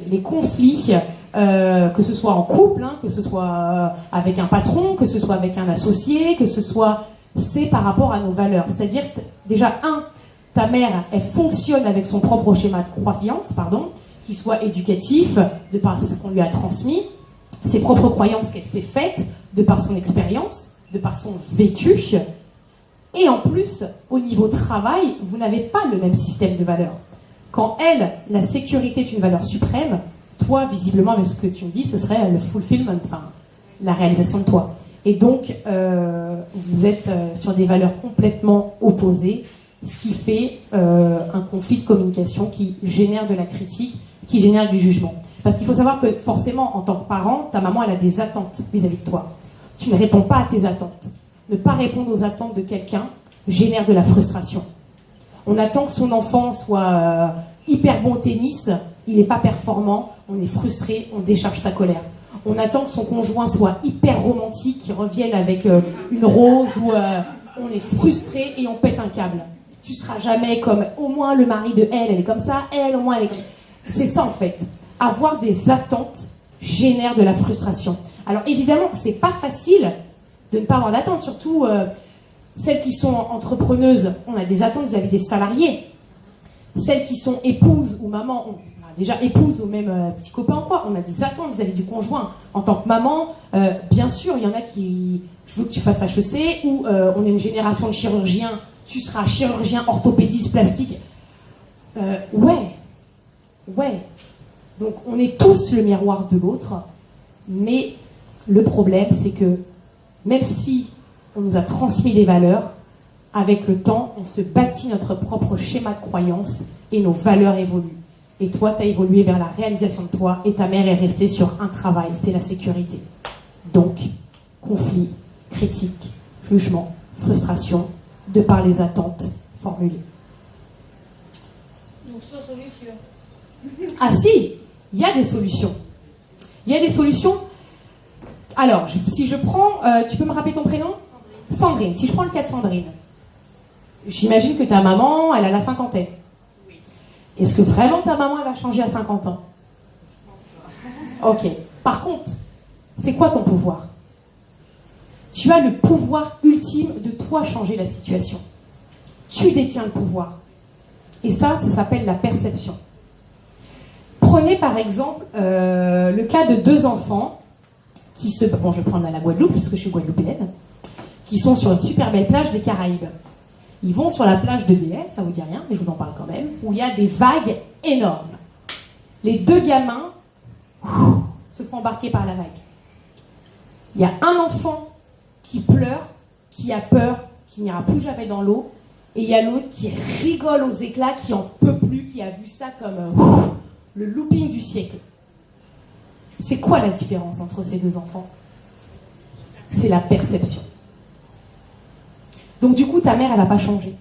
Les conflits, que ce soit en couple, que ce soit avec un patron, que ce soit avec un associé, que ce soit... C'est par rapport à nos valeurs. C'est-à-dire, déjà, ta mère, elle fonctionne avec son propre schéma de croyance, qui soit éducatif, de par ce qu'on lui a transmis, ses propres croyances qu'elle s'est faites, de par son expérience, de par son vécu. Et en plus, au niveau travail, vous n'avez pas le même système de valeurs. Quand elle, la sécurité est une valeur suprême, toi, visiblement, avec ce que tu me dis, ce serait le fulfillment, la réalisation de toi. Et donc, vous êtes sur des valeurs complètement opposées, ce qui fait un conflit de communication qui génère de la critique, qui génère du jugement. Parce qu'il faut savoir que forcément, en tant que parent, ta maman, elle a des attentes vis-à-vis de toi. Tu ne réponds pas à tes attentes. Ne pas répondre aux attentes de quelqu'un génère de la frustration. On attend que son enfant soit hyper bon au tennis, il n'est pas performant, on est frustré, on décharge sa colère. On attend que son conjoint soit hyper romantique, qu'il revienne avec une rose, ou on est frustré et on pète un câble. Tu seras jamais comme, au moins le mari de elle est comme ça, elle au moins elle est comme ça. C'est ça en fait. Avoir des attentes génère de la frustration. Alors évidemment, c'est pas facile de ne pas avoir d'attentes, surtout celles qui sont entrepreneuses, on a des attentes vis-à-vis des salariés. Celles qui sont épouses ou maman, déjà épouse ou même petit copain ou quoi, on a des attentes vis-à-vis du conjoint. En tant que maman, bien sûr, il y en a qui, je veux que tu fasses HEC, ou on est une génération de chirurgiens, tu seras chirurgien, orthopédiste, plastique. Ouais. Donc on est tous le miroir de l'autre, mais le problème c'est que même si on nous a transmis des valeurs, avec le temps, on se bâtit notre propre schéma de croyance et nos valeurs évoluent. Et toi, tu as évolué vers la réalisation de toi et ta mère est restée sur un travail, c'est la sécurité. Donc, conflit, critique, jugement, frustration, de par les attentes formulées. Donc, sans solution. Ah si, il y a des solutions. Il y a des solutions. Alors, si je prends... tu peux me rappeler ton prénom ? Sandrine. Si je prends le cas de Sandrine, j'imagine que ta maman, elle a la cinquantaine. Est-ce que vraiment ta maman, elle va changer à 50 ans ? Ok. Par contre, c'est quoi ton pouvoir ? Tu as le pouvoir ultime de toi changer la situation. Tu détiens le pouvoir. Et ça s'appelle la perception. Prenez par exemple le cas de deux enfants qui se... Bon, je vais prendre la Guadeloupe, parce que je suis guadeloupéenne, qui sont sur une super belle plage des Caraïbes. Ils vont sur la plage de Déel, ça vous dit rien, mais je vous en parle quand même, où il y a des vagues énormes. Les deux gamins se font embarquer par la vague. Il y a un enfant qui pleure, qui a peur, qui n'ira plus jamais dans l'eau, et il y a l'autre qui rigole aux éclats, qui en peut plus, qui a vu ça comme le looping du siècle. C'est quoi la différence entre ces deux enfants ? C'est la perception. Donc du coup, ta mère, elle va pas changer.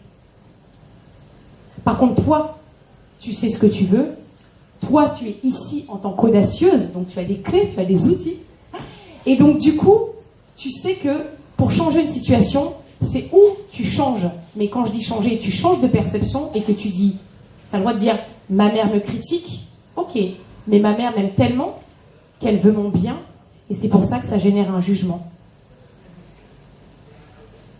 Par contre, toi, tu sais ce que tu veux. Toi, tu es ici en tant qu'audacieuse, donc tu as des clés, tu as des outils. Et donc du coup, tu sais que pour changer une situation, c'est où tu changes. Mais quand je dis changer, tu changes de perception et que tu dis, tu as le droit de dire, ma mère me critique, ok, mais ma mère m'aime tellement qu'elle veut mon bien, et c'est pour ça que ça génère un jugement.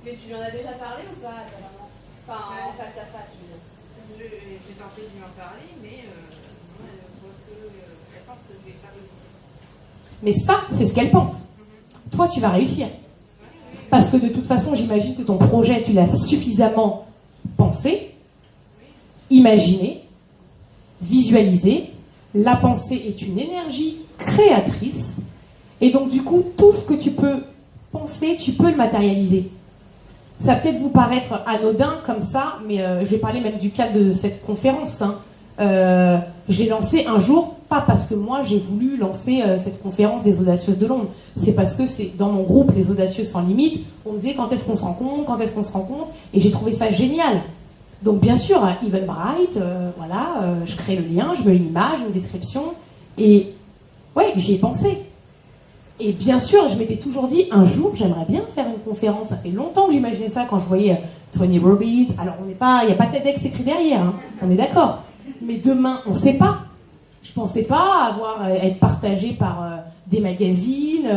Mais tu lui en as déjà parlé ou pas à ta maman ? Enfin, en face à face, je veux dire. J'ai tenté de lui en parler, mais elle pense que je vais pas réussir. Mais ça, c'est ce qu'elle pense. Toi, tu vas réussir. Parce que de toute façon, j'imagine que ton projet, tu l'as suffisamment pensé, imaginé, visualisé. La pensée est une énergie créatrice. Et donc, du coup, tout ce que tu peux penser, tu peux le matérialiser. Ça va peut-être vous paraître anodin comme ça, mais je vais parler même du cadre de cette conférence. Je l'ai lancé un jour, pas parce que moi j'ai voulu lancer cette conférence des audacieuses de Londres. C'est parce que c'est dans mon groupe Les Audacieuses sans limite, on me disait quand est-ce qu'on se rencontre, et j'ai trouvé ça génial. Donc bien sûr, Eventbrite, je crée le lien, je mets une image, une description, et ouais, j'y ai pensé. Et bien sûr, je m'étais toujours dit, un jour, j'aimerais bien faire une conférence. Ça fait longtemps que j'imaginais ça quand je voyais Tony Robbins. Alors, il n'y a pas TEDx écrit derrière, hein, on est d'accord. Mais demain, on ne sait pas. Je pensais pas être partagée par des magazines.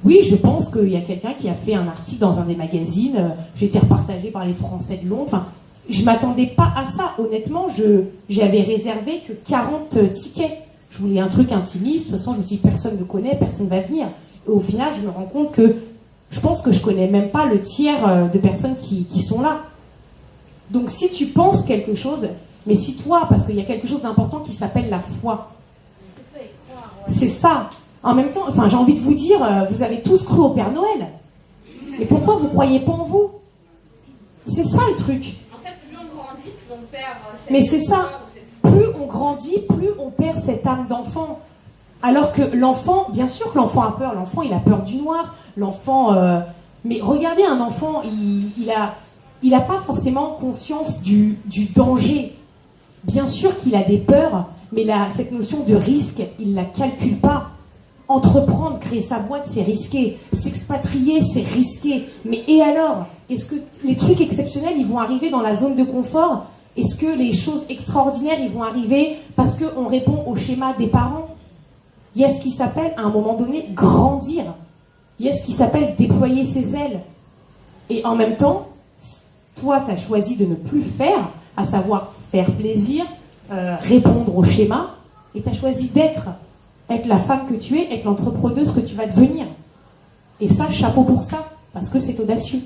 Oui, je pense qu'il y a quelqu'un qui a fait un article dans un des magazines. J'ai été repartagée par les Français de Londres. Enfin, je m'attendais pas à ça. Honnêtement, j'avais réservé que 40 tickets. Je voulais un truc intimiste. De toute façon, je me suis dit, personne ne me connaît, personne ne va venir. Et au final, je me rends compte que je pense que je connais même pas le tiers de personnes qui sont là. Donc, si tu penses quelque chose, mais si toi, parce qu'il y a quelque chose d'important qui s'appelle la foi. C'est ça. En même temps, enfin, j'ai envie de vous dire, vous avez tous cru au Père Noël. Mais pourquoi vous croyez pas en vous? C'est ça le truc. En fait, plus on grandit, plus on perd cette... Mais c'est ça. Plus on grandit, plus on perd cette âme d'enfant. Alors que l'enfant, bien sûr que l'enfant a peur. L'enfant, il a peur du noir. L'enfant... Mais regardez, un enfant, il a pas forcément conscience du danger. Bien sûr qu'il a des peurs, mais cette notion de risque, il la calcule pas. Entreprendre, créer sa boîte, c'est risqué. S'expatrier, c'est risqué. Mais et alors? Est-ce que les trucs exceptionnels, ils vont arriver dans la zone de confort? Est-ce que les choses extraordinaires, ils vont arriver parce qu'on répond au schéma des parents? Il y a ce qui s'appelle, à un moment donné, grandir. Il y a ce qui s'appelle déployer ses ailes. Et en même temps, toi, tu as choisi de ne plus faire, à savoir faire plaisir, répondre au schéma, et tu as choisi d'être la femme que tu es, être l'entrepreneuse que tu vas devenir. Et ça, chapeau pour ça, parce que c'est audacieux.